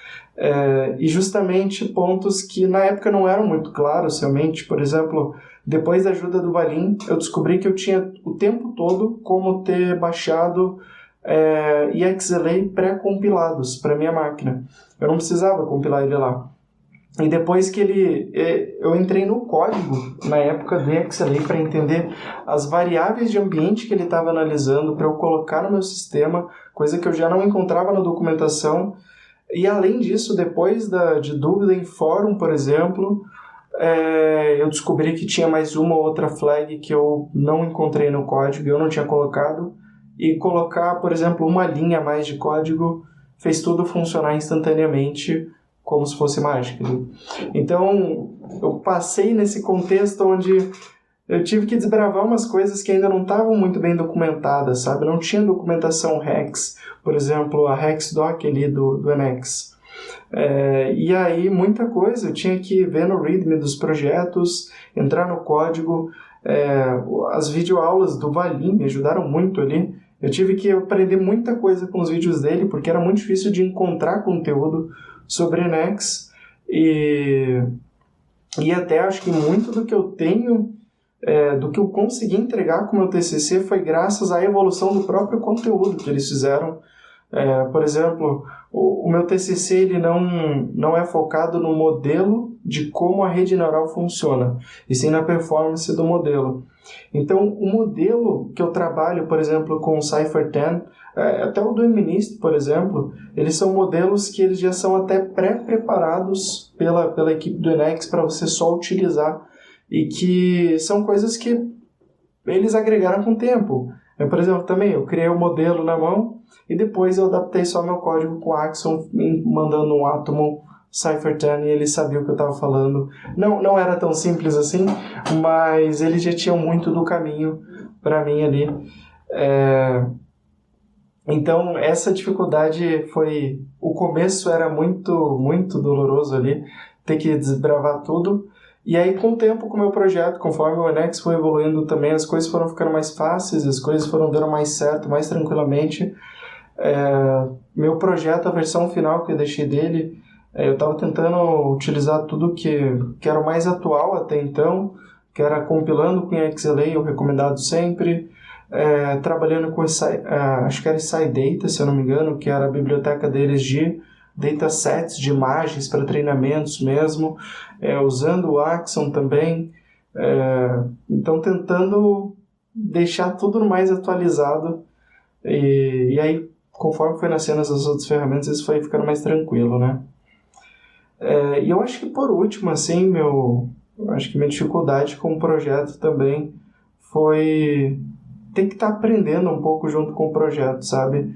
E justamente pontos que na época não eram muito claros realmente. Por exemplo, depois da ajuda do Valim, eu descobri que eu tinha o tempo todo como ter baixado EXLA pré-compilados para minha máquina. Eu não precisava compilar ele lá. E depois que eu entrei no código, na época do EXLA, para entender as variáveis de ambiente que ele estava analisando, para eu colocar no meu sistema, coisa que eu já não encontrava na documentação. E além disso, depois de dúvida em fórum, por exemplo, eu descobri que tinha mais uma ou outra flag que eu não encontrei no código, eu não tinha colocado. E colocar, por exemplo, uma linha a mais de código fez tudo funcionar instantaneamente, como se fosse mágica. Então, eu passei nesse contexto onde eu tive que desbravar umas coisas que ainda não estavam muito bem documentadas, sabe? Não tinha documentação Hex, por exemplo, a HexDoc ali do NX. E aí, muita coisa eu tinha que ver no README dos projetos, entrar no código. As videoaulas do Valim me ajudaram muito ali. Eu tive que aprender muita coisa com os vídeos dele, porque era muito difícil de encontrar conteúdo sobre NX, e até acho que muito do que eu tenho, do que eu consegui entregar com o meu TCC foi graças à evolução do próprio conteúdo que eles fizeram Por exemplo, o meu TCC ele não é focado no modelo de como a rede neural funciona, e sim na performance do modelo. Então, o modelo que eu trabalho, por exemplo, com o Cypher-10, até o do MNIST, por exemplo, eles são modelos que eles já são até pré-preparados pela equipe do Enex para você só utilizar, e que são coisas que eles agregaram com o tempo. Por exemplo, também eu criei o modelo na mão e depois eu adaptei só meu código com o Axon, mandando um Atomo Cypher-10 e ele sabia o que eu estava falando. Não era tão simples assim, mas eles já tinham muito do caminho para mim ali. Então, essa dificuldade foi... O começo era muito, muito doloroso ali, ter que desbravar tudo. E aí, com o tempo, com o meu projeto, conforme o Enex foi evoluindo também, as coisas foram ficando mais fáceis, as coisas foram dando mais certo, mais tranquilamente. Meu projeto, a versão final que eu deixei dele, eu estava tentando utilizar tudo que era o mais atual até então, que era compilando com XLA, o recomendado sempre, trabalhando com acho que era SciData, se eu não me engano, que era a biblioteca deles de datasets de imagens para treinamentos mesmo, usando o Axon também, então tentando deixar tudo mais atualizado, e aí conforme foi nascendo as outras ferramentas, isso foi ficando mais tranquilo, né? E eu acho que por último, assim, acho que minha dificuldade com o projeto também foi ter que estar aprendendo um pouco junto com o projeto, sabe?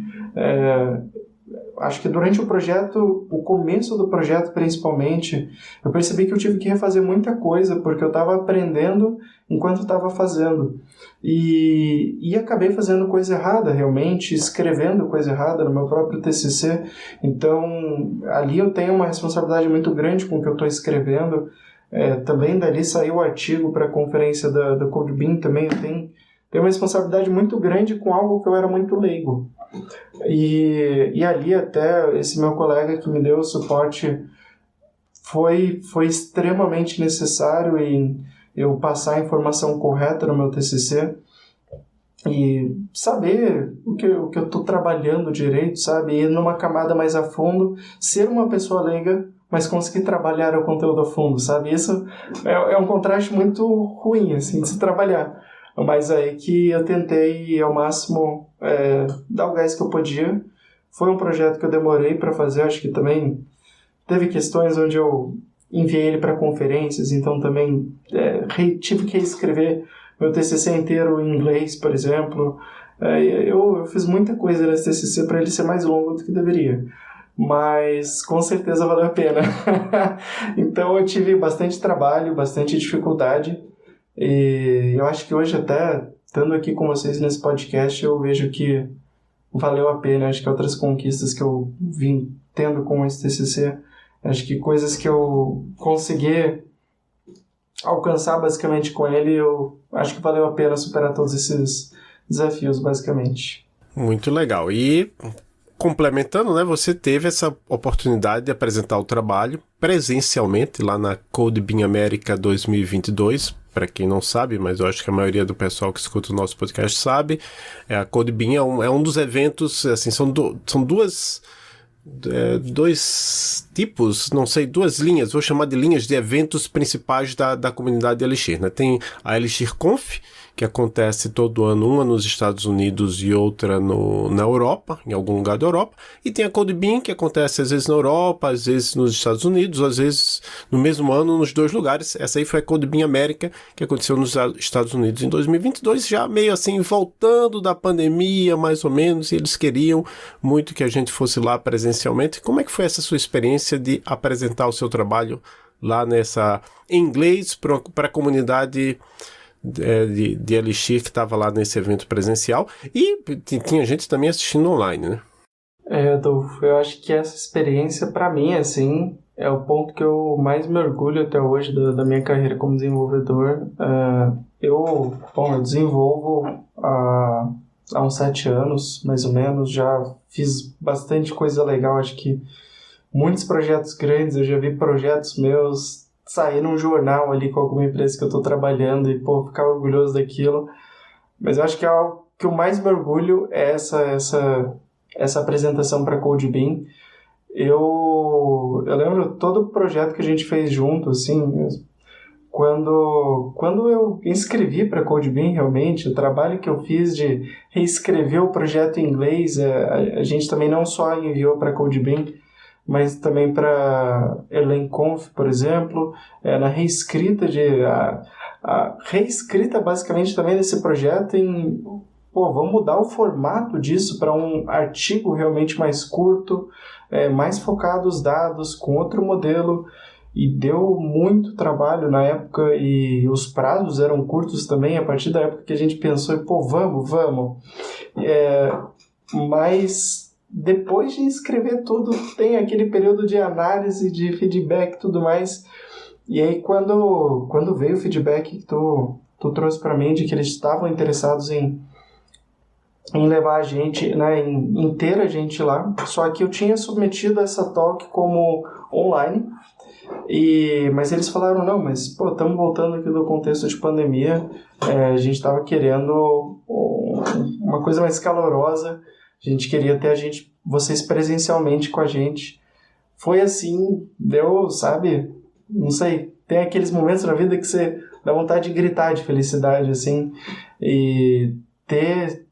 Acho que durante o projeto, o começo do projeto principalmente, eu percebi que eu tive que refazer muita coisa, porque eu estava aprendendo enquanto estava fazendo. E acabei fazendo coisa errada, realmente, escrevendo coisa errada no meu próprio TCC. Então, ali eu tenho uma responsabilidade muito grande com o que eu estou escrevendo. Também dali saiu o artigo para a conferência da CodeBeam também. Eu tenho uma responsabilidade muito grande com algo que eu era muito leigo. E ali até esse meu colega que me deu o suporte foi extremamente necessário em eu passar a informação correta no meu TCC e saber o que eu estou trabalhando direito, sabe? Ir numa camada mais a fundo, ser uma pessoa leiga, mas conseguir trabalhar o conteúdo a fundo, sabe? Isso é um contraste muito ruim, assim, de se trabalhar. Mas aí que eu tentei ao máximo dar o gás que eu podia. Foi um projeto que eu demorei para fazer, acho que também teve questões onde eu enviei ele para conferências, então também tive que reescrever meu TCC inteiro em inglês, por exemplo. Eu fiz muita coisa nesse TCC para ele ser mais longo do que deveria, mas com certeza valeu a pena. Então eu tive bastante trabalho, bastante dificuldade, e eu acho que hoje até, estando aqui com vocês nesse podcast, eu vejo que valeu a pena. Acho que outras conquistas que eu vim tendo com esse TCC, acho que coisas que eu consegui alcançar basicamente com ele, eu acho que valeu a pena superar todos esses desafios, basicamente. Muito legal. E complementando, né, você teve essa oportunidade de apresentar o trabalho presencialmente lá na CodeBeam América 2022. Para quem não sabe, mas eu acho que a maioria do pessoal que escuta o nosso podcast sabe, a CodeBeam é um dos eventos, assim, são dois tipos, não sei, duas linhas, vou chamar de linhas de eventos principais da comunidade Elixir, né? Tem a Elixir Conf, que acontece todo ano, uma nos Estados Unidos e outra na Europa, em algum lugar da Europa, e tem a CodeBeam, que acontece às vezes na Europa, às vezes nos Estados Unidos, às vezes no mesmo ano nos dois lugares. Essa aí foi a CodeBeam América, que aconteceu nos Estados Unidos em 2022, já meio assim voltando da pandemia, mais ou menos, e eles queriam muito que a gente fosse lá presencialmente. Como é que foi essa sua experiência de apresentar o seu trabalho lá em inglês para a comunidade de Elixir que estava lá nesse evento presencial, e tinha gente também assistindo online, né? Adolfo, eu acho que essa experiência, para mim, assim, é o ponto que eu mais me orgulho até hoje da minha carreira como desenvolvedor. Eu desenvolvo há uns 7 anos, mais ou menos, já fiz bastante coisa legal, acho que muitos projetos grandes, eu já vi projetos meus sair num jornal ali com alguma empresa que eu estou trabalhando e, ficar orgulhoso daquilo. Mas eu acho que é algo que eu mais me orgulho é essa essa apresentação para CodeBeam. Eu lembro todo o projeto que a gente fez junto, assim, quando eu inscrevi para CodeBeam, realmente, o trabalho que eu fiz de reescrever o projeto em inglês, a gente também não só enviou para CodeBeam, mas também para ErlenConf, por exemplo, na reescrita a reescrita basicamente também desse projeto em, vamos mudar o formato disso para um artigo realmente mais curto, mais focado nos dados, com outro modelo, e deu muito trabalho na época, e os prazos eram curtos também, a partir da época que a gente pensou, vamos. Mas depois de escrever tudo, tem aquele período de análise, de feedback e tudo mais, e aí quando veio o feedback que tu trouxe para mim, de que eles estavam interessados em levar a gente, né, em ter a gente lá, só que eu tinha submetido essa talk como online, mas eles falaram, não, mas estamos voltando aqui do contexto de pandemia, a gente estava querendo uma coisa mais calorosa, a gente queria ter vocês presencialmente com a gente. Foi assim, deu, sabe, não sei, tem aqueles momentos na vida que você dá vontade de gritar de felicidade, assim, e ter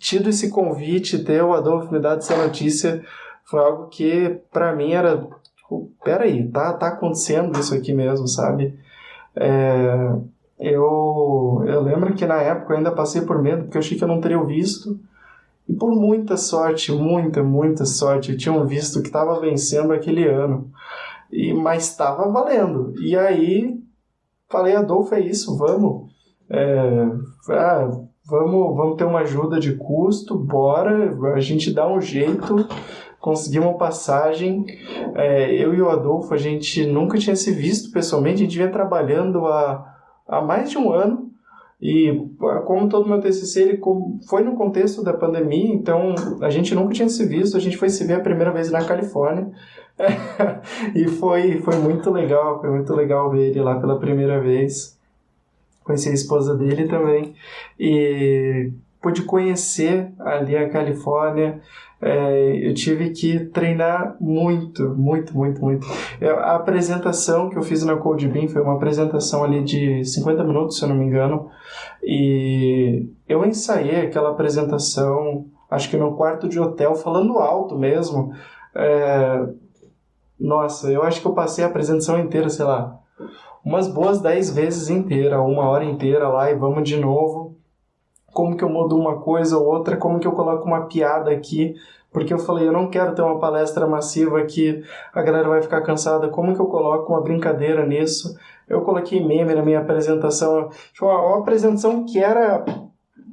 tido esse convite, ter o Adolfo me dado essa notícia, foi algo que para mim era, peraí, tá acontecendo isso aqui mesmo, sabe? Eu lembro que na época eu ainda passei por medo, porque eu achei que eu não teria o visto, e por muita sorte, muita sorte, eu tinha um visto que estava vencendo aquele ano, mas estava valendo. E aí falei, Adolfo, é isso, vamos. Vamos ter uma ajuda de custo, bora, a gente dá um jeito, conseguir uma passagem. Eu e o Adolfo, a gente nunca tinha se visto pessoalmente, a gente vinha trabalhando há mais de um ano, e como todo o meu TCC, ele foi no contexto da pandemia, então a gente nunca tinha se visto, a gente foi se ver a primeira vez na Califórnia, e foi muito legal ver ele lá pela primeira vez. Conheci a esposa dele também, e pude conhecer ali a Califórnia. Eu tive que treinar muito. A apresentação que eu fiz na CodeBeam foi uma apresentação ali de 50 minutos, se eu não me engano, e eu ensaiei aquela apresentação, acho que no quarto de hotel, falando alto mesmo. Nossa, eu acho que eu passei a apresentação inteira, sei lá, umas boas 10 vezes inteira, 1 hora inteira lá, e vamos de novo. Como que eu mudo uma coisa ou outra, como que eu coloco uma piada aqui, porque eu falei, eu não quero ter uma palestra massiva que a galera vai ficar cansada, como que eu coloco uma brincadeira nisso? Eu coloquei meme na minha apresentação, uma apresentação que era,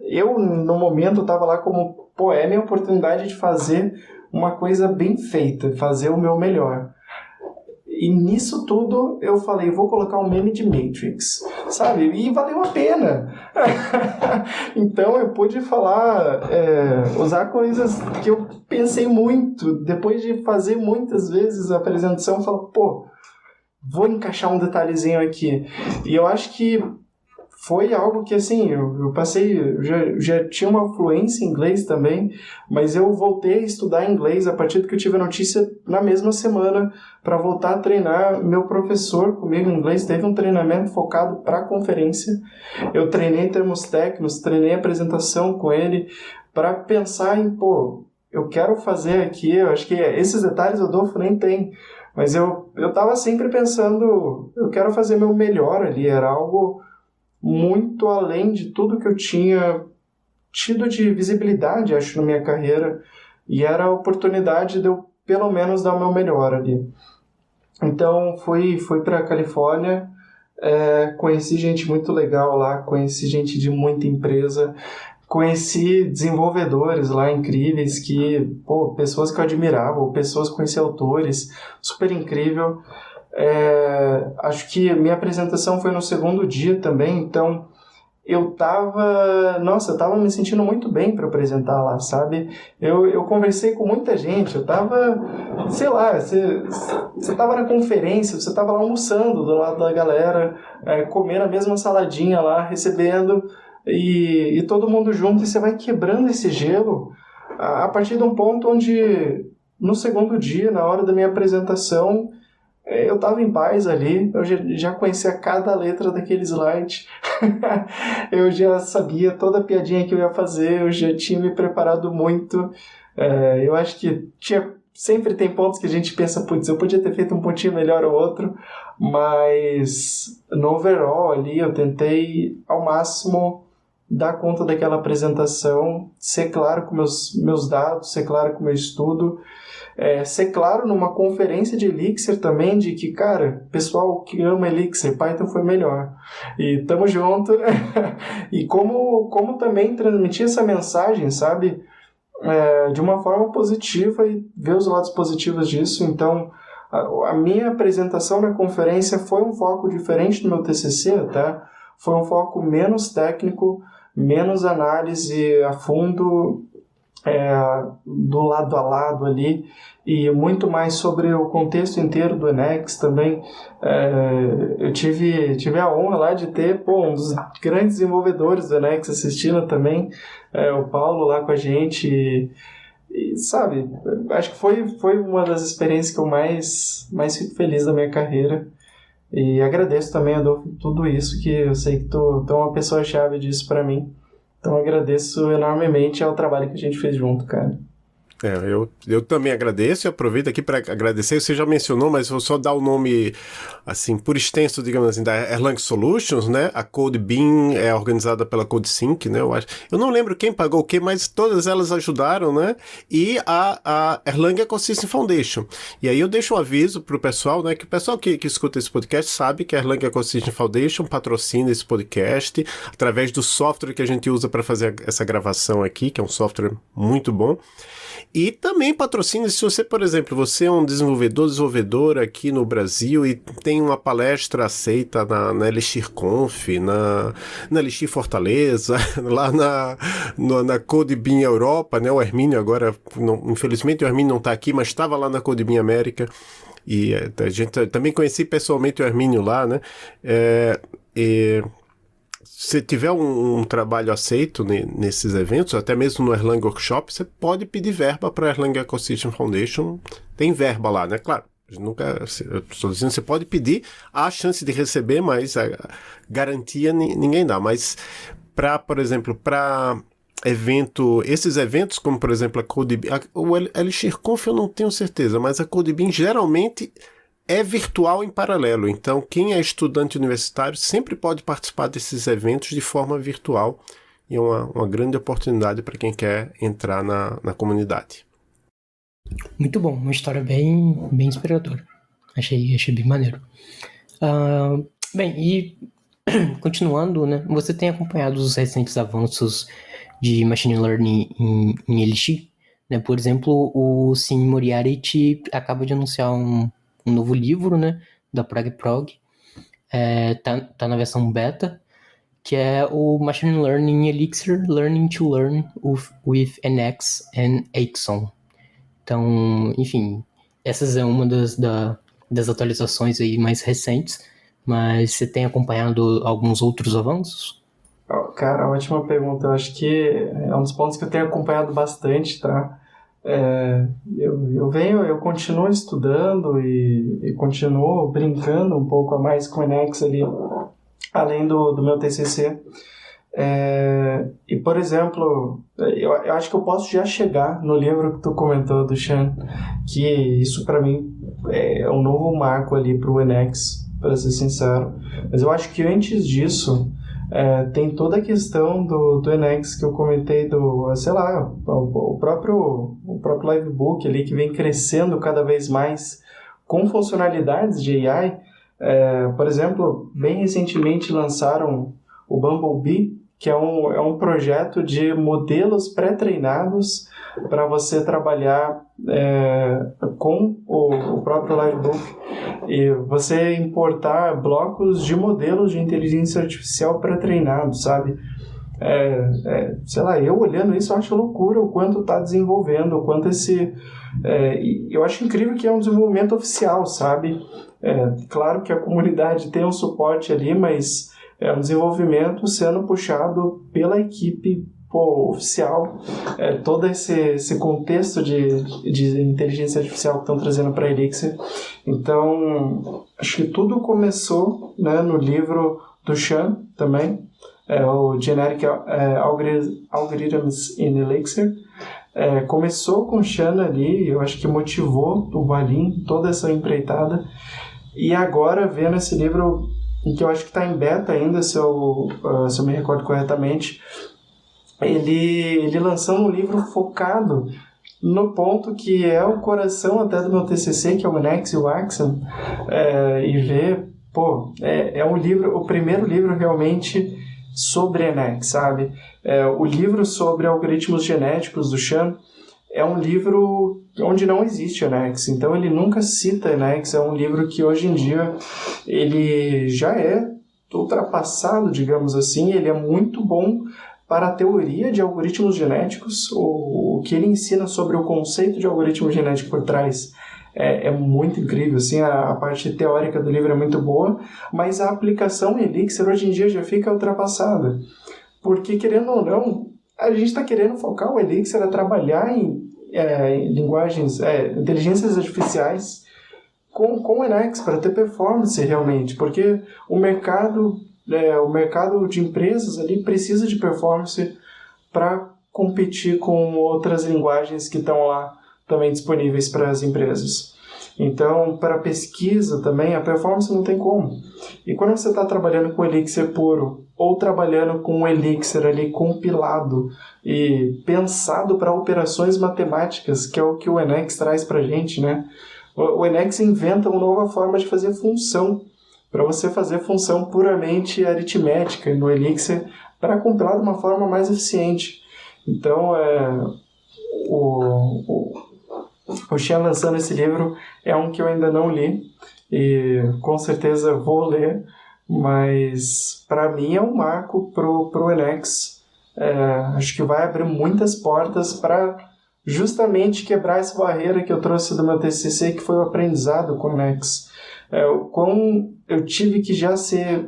eu no momento estava lá como, é minha oportunidade de fazer uma coisa bem feita, fazer o meu melhor. E nisso tudo eu falei, vou colocar um meme de Matrix, sabe? E valeu a pena. Então eu pude falar, usar coisas que eu pensei muito. Depois de fazer muitas vezes a apresentação, eu falo, vou encaixar um detalhezinho aqui. E eu acho que foi algo que, assim, eu passei, já tinha uma fluência em inglês também, mas eu voltei a estudar inglês a partir do que eu tive a notícia na mesma semana, para voltar a treinar. Meu professor comigo em inglês teve um treinamento focado para a conferência. Eu treinei termos técnicos, treinei apresentação com ele, para pensar em, eu quero fazer aqui, eu acho que esses detalhes o Adolfo nem tem, mas eu estava sempre pensando, eu quero fazer meu melhor ali, era algo muito além de tudo que eu tinha tido de visibilidade, acho, na minha carreira, e era a oportunidade de eu, pelo menos, dar o meu melhor ali. Então, fui para a Califórnia, conheci gente muito legal lá, conheci gente de muita empresa, conheci desenvolvedores lá incríveis, pessoas que eu admirava, ou pessoas que conheci autores, super incrível. Acho que minha apresentação foi no segundo dia também, então eu tava me sentindo muito bem para apresentar lá, sabe? Eu conversei com muita gente, eu tava, sei lá, você tava na conferência, você tava lá almoçando do lado da galera, comendo a mesma saladinha lá, recebendo, e todo mundo junto, e você vai quebrando esse gelo. a partir de um ponto onde, no segundo dia, na hora da minha apresentação, eu estava em paz ali, eu já conhecia cada letra daquele slide, eu já sabia toda a piadinha que eu ia fazer, eu já tinha me preparado muito. Eu acho que sempre tem pontos que a gente pensa, putz, eu podia ter feito um pontinho melhor ou outro, mas no overall ali eu tentei ao máximo dar conta daquela apresentação, ser claro com meus dados, ser claro com o meu estudo, ser claro numa conferência de Elixir também, de que, cara, pessoal que ama Elixir, Python foi melhor. E tamo junto. E como também transmitir essa mensagem, sabe? De uma forma positiva e ver os lados positivos disso. Então, a minha apresentação na conferência foi um foco diferente do meu TCC, tá? Foi um foco menos técnico, menos análise a fundo, do lado a lado ali, e muito mais sobre o contexto inteiro do NX também. Eu tive a honra lá de ter um dos grandes desenvolvedores do NX assistindo também, o Paulo lá com a gente, e sabe, acho que foi uma das experiências que eu mais fico feliz da minha carreira, e agradeço também, Adolfo, tudo isso, que eu sei que tu é uma pessoa-chave disso para mim. Então agradeço enormemente ao trabalho que a gente fez junto, cara. Eu também agradeço e aproveito aqui para agradecer. Você já mencionou, mas vou só dar o nome, assim, por extenso, digamos assim, da Erlang Solutions, né? A CodeBeam é organizada pela CodeSync, né? Eu não lembro quem pagou o quê, mas todas elas ajudaram, né? E a Erlang Ecosystem Foundation. E aí eu deixo um aviso para o pessoal, né? Que o pessoal que escuta esse podcast sabe que a Erlang Ecosystem Foundation patrocina esse podcast através do software que a gente usa para fazer essa gravação aqui, que é um software muito bom. E também patrocina, se você, por exemplo, você é um desenvolvedora aqui no Brasil e tem uma palestra aceita na Elixir Conf, na Elixir Fortaleza, lá na CodeBeam Europa, né? O Hermínio agora, infelizmente o Hermínio não está aqui, mas estava lá na CodeBeam América, e a gente também conheci pessoalmente o Hermínio lá, né? Se tiver um trabalho aceito nesses eventos, até mesmo no Erlang Workshop, você pode pedir verba para a Erlang Ecosystem Foundation. Tem verba lá, né? Claro, eu estou dizendo, você pode pedir, há a chance de receber, mas a garantia ninguém dá. Mas, por exemplo, para esses eventos, como por exemplo a CodeBeam, o Elixir Conf eu não tenho certeza, mas a CodeBeam geralmente é virtual em paralelo, então quem é estudante universitário sempre pode participar desses eventos de forma virtual, e é uma grande oportunidade para quem quer entrar na comunidade. Muito bom, uma história bem inspiradora. Achei bem maneiro. Bem, e continuando, né, você tem acompanhado os recentes avanços de Machine Learning em Elixir? Né? Por exemplo, o Sim Moriarty acaba de anunciar um novo livro, né, da ProgProg, tá na versão beta, que é o Machine Learning Elixir Learning to Learn with NX and Axon. Então, enfim, essas é uma das atualizações aí mais recentes, mas você tem acompanhado alguns outros avanços? Cara, ótima pergunta. Eu acho que é um dos pontos que eu tenho acompanhado bastante, tá? Eu continuo estudando e continuo brincando um pouco a mais com o NX ali, além do meu TCC. E, por exemplo, eu acho que eu posso já chegar no livro que tu comentou, do Sean, que isso para mim é um novo marco ali pro NX, para ser sincero. Mas eu acho que antes disso, tem toda a questão do NX que eu comentei, o próprio Livebook ali, que vem crescendo cada vez mais com funcionalidades de AI. Por exemplo, bem recentemente lançaram o Bumblebee, que é um projeto de modelos pré-treinados para você trabalhar com o próprio Livebook e você importar blocos de modelos de inteligência artificial pré-treinados, sabe? Eu olhando isso, eu acho loucura o quanto está desenvolvendo, o quanto eu acho incrível que é um desenvolvimento oficial, sabe? Claro que a comunidade tem um suporte ali, mas é um desenvolvimento sendo puxado pela equipe oficial, todo esse contexto de inteligência artificial que estão trazendo para a Elixir. Então, acho que tudo começou, né, no livro do Chan também, o Generic Algorithms in Elixir. Começou com o Chan ali, eu acho que motivou o Valim, toda essa empreitada, e agora vendo esse livro, que eu acho que está em beta ainda, se eu me recordo corretamente, ele lançou um livro focado no ponto que é o coração até do meu TCC, que é o NX e o Axiom, e ver, é um livro, o primeiro livro realmente sobre NX, sabe? O livro sobre algoritmos genéticos do Chan é um livro onde não existe NX, então ele nunca cita NX, é um livro que hoje em dia ele já é ultrapassado, digamos assim, ele é muito bom para a teoria de algoritmos genéticos, o que ele ensina sobre o conceito de algoritmo genético por trás é muito incrível, assim, a parte teórica do livro é muito boa, mas a aplicação em Elixir hoje em dia já fica ultrapassada, porque querendo ou não, a gente está querendo focar o Elixir a trabalhar em linguagens, inteligências artificiais com NX para ter performance realmente, porque o mercado de empresas ali precisa de performance para competir com outras linguagens que estão lá também disponíveis para as empresas. Então, para pesquisa também, a performance não tem como. E quando você está trabalhando com Elixir puro, ou trabalhando com um Elixir ali compilado e pensado para operações matemáticas, que é o que o NX traz para a gente, né? O NX inventa uma nova forma de fazer função, para você fazer função puramente aritmética no Elixir, para compilar de uma forma mais eficiente. Então, o Xian lançando esse livro é um que eu ainda não li, e com certeza vou ler, mas para mim é um marco pro NX. Acho que vai abrir muitas portas para justamente quebrar essa barreira que eu trouxe do meu TCC, que foi o aprendizado com o NX. Como eu tive que já ser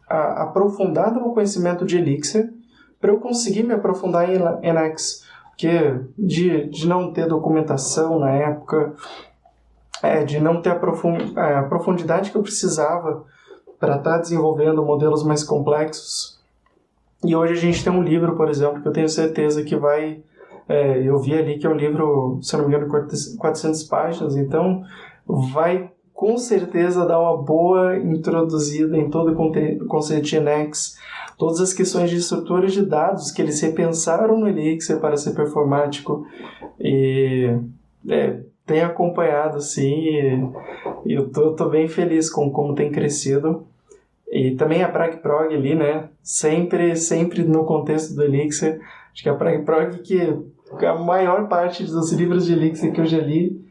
aprofundado no conhecimento de Elixir para eu conseguir me aprofundar em NX, porque de não ter documentação na época, de não ter a profundidade que eu precisava para estar desenvolvendo modelos mais complexos. E hoje a gente tem um livro, por exemplo, que eu tenho certeza que vai... eu vi ali que é um livro, se não me engano, 400 páginas, então vai com certeza dar uma boa introduzida em todo o conceito de NX, todas as questões de estruturas de dados que eles repensaram no Elixir para ser performático, e tem acompanhado sim, e eu tô bem feliz com como tem crescido. E também a PragProg ali, né, sempre no contexto do Elixir. Acho que a PragProg, que a maior parte dos livros de Elixir que eu já li,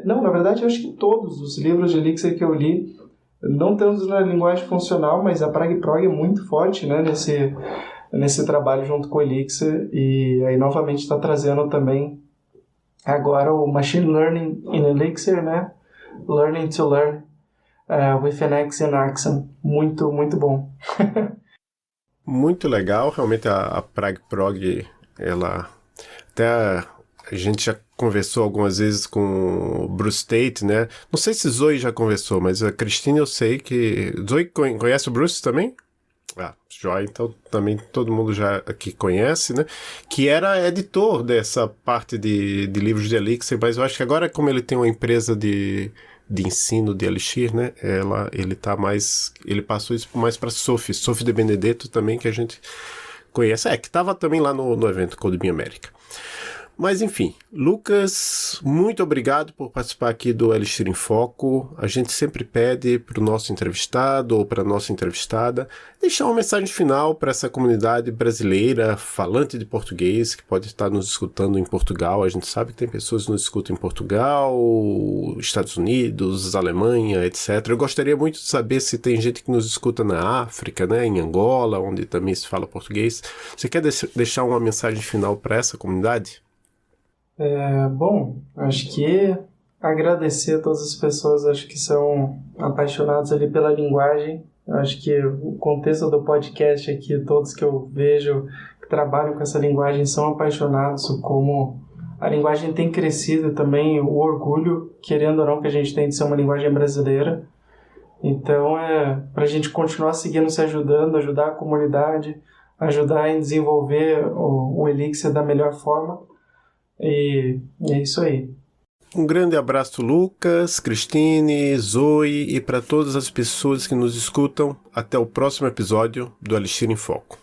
na verdade eu acho que todos os livros de Elixir que eu li, não tanto na linguagem funcional, mas a PragProg é muito forte, né, nesse trabalho junto com o Elixir, e aí novamente está trazendo também agora o Machine Learning in Elixir, né, Learning to Learn, with NX and Axiom. Muito, muito bom. Muito legal, realmente a PragProg, ela até a gente já conversou algumas vezes com o Bruce Tate, né? Não sei se Zoe já conversou, mas a Cristina eu sei que... Zoe conhece o Bruce também? Joia, então também todo mundo já aqui conhece, né? Que era editor dessa parte de livros de Elixir, mas eu acho que agora, como ele tem uma empresa de ensino de Elixir, né? Ele passou isso mais para Sophie de Benedetto também, que a gente conhece, que estava também lá no evento Codebin América. Mas enfim, Lucas, muito obrigado por participar aqui do Elixir em Foco. A gente sempre pede para o nosso entrevistado ou para a nossa entrevistada deixar uma mensagem final para essa comunidade brasileira falante de português que pode estar nos escutando em Portugal. A gente sabe que tem pessoas que nos escutam em Portugal, Estados Unidos, Alemanha, etc. Eu gostaria muito de saber se tem gente que nos escuta na África, né, em Angola, onde também se fala português. Você quer deixar uma mensagem final para essa comunidade? Bom, acho que agradecer a todas as pessoas, acho que são apaixonadas ali pela linguagem. Eu acho que o contexto do podcast aqui, todos que eu vejo que trabalham com essa linguagem são apaixonados, como a linguagem tem crescido também, o orgulho, querendo ou não, que a gente tem de ser uma linguagem brasileira. Então, para a gente continuar seguindo, se ajudando, ajudar a comunidade, ajudar em desenvolver o Elixir da melhor forma. E é isso aí. Um grande abraço, Lucas, Cristine, Zoe e para todas as pessoas que nos escutam. Até o próximo episódio do Elixir em Foco.